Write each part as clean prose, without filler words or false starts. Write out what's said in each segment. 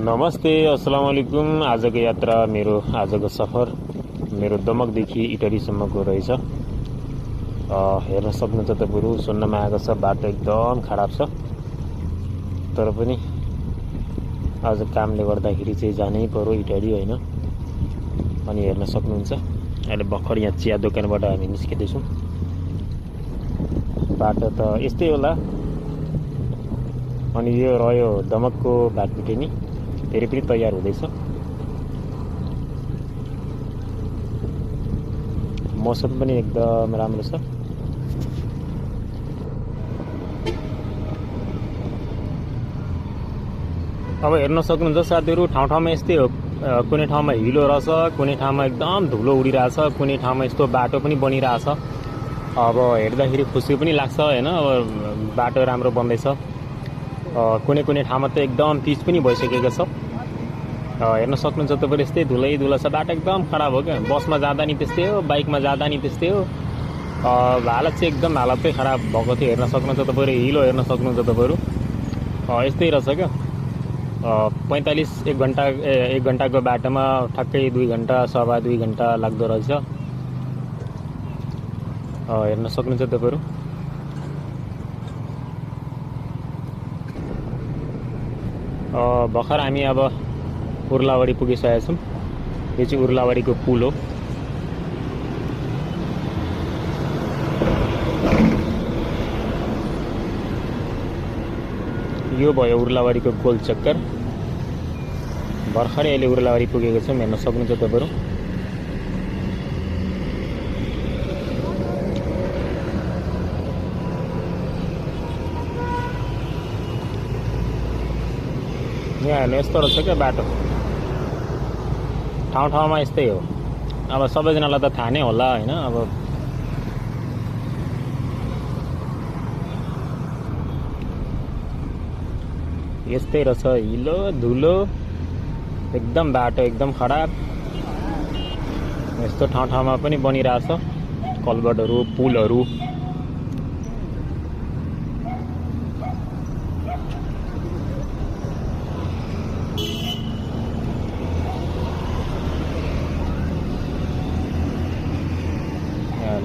नमस्ते, अस्सलाम वालेकुम। आजको यात्रा आजको सफर मेरो दमकदेखि इटरीसम्मको रहेछ। हेर्न सक्नुहुन्छ तपाईहरु, सुन्नमा आएको छ बाटो एकदम खराब छ, तर पनि आज कामले गर्दाखेरि चाहिँ जानै पर्यो इटरी हैन। अनि हेर्न सक्नुहुन्छ अहिले भर्खर यहाँ चिया दोकानबाट हामी निस्किँदैछौँ। बाटो त यस्तै होला। अनि यो रह्यो दमकको भातबिटेनी, फेरि पनि तयार हुँदैछ। मौसम पनि एकदम राम्रो छ। अब हेर्न सक्नुहुन्छ साथीहरु, ठाउँ ठाउँमा यस्तै हो। कुनै ठाउँमा हिलो रहेछ, कुनै ठाउँमा एकदम धुलो उडिरहेछ, कुनै ठाउँमा यस्तो बाटो पनि बनिरहेछ। अब हेर्दाखेरि खुसी पनि लाग्छ हैन। अब बाटो राम्रो बन्दैछ। कुनै कुनै ठाउँमा त एकदम पिच पनि भइसकेको छ। हेर्न सक्नुहुन्छ तपाईहरु, यस्तै धुलै धुला छ। बाटो एकदम खराब हो क्या। बसमा जाँदा नि त्यस्तै हो, बाइकमा जाँदा नि त्यस्तै हो। हालत चाहिँ एकदम हालतै खराब भएको थियो। हेर्न सक्नुहुन्छ तपाईहरु, हिलो हेर्न सक्नुहुन्छ तपाईहरु। यस्तै रहेछ क्या। 1 घण्टाको बाटोमा ठ्याक्कै 2 घण्टा सवा 2 घण्टा लाग्दो रहेछ। हेर्न सक्नुहुन्छ तपाईहरु। भर्खर हामी अब उर्लावाडी पुगिसकेका छौँ। यो चाहिँ उर्लावाडीको पुल हो। यो भयो उर्लावाडीको गोल चक्कर। भर्खरै अहिले उर्लावाडी पुगेको छौँ। हेर्न सक्नुहुन्छ तपाईहरु। यहाँ हेर्नु, यस्तो रहेछ क्या बाटो। ठाउँ ठाउँमा यस्तै हो। अब सबैजनालाई त थाहा नै होला हैन। अब यस्तै रहेछ, हिलो धुलो एकदम, बाटो एकदम खराब। यस्तो ठाउँ ठाउँमा पनि बनिरहेछ कलबटहरू, पुलहरू।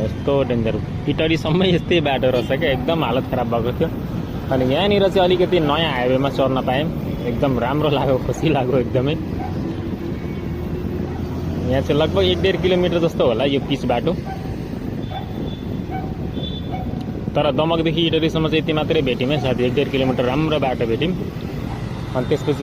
यस्तो डेन्जर। इटरीसम्म यस्तै बाटो रहेछ क्या। एकदम हालत खराब भएको थियो। अनि यहाँनिर चाहिँ अलिकति नयाँ हाइवेमा चढ्न पायौँ। एकदम राम्रो लाग्यो, खुसी लाग्यो एकदमै। यहाँ चाहिँ लगभग 1.5 किलोमिटर जस्तो होला यो पिच बाटो। तर दमकदेखि इटरीसम्म चाहिँ यति मात्रै भेट्यौँ है साथी। 1.5 किलोमिटर राम्रो बाटो भेट्यौँ। अनि त्यसपछि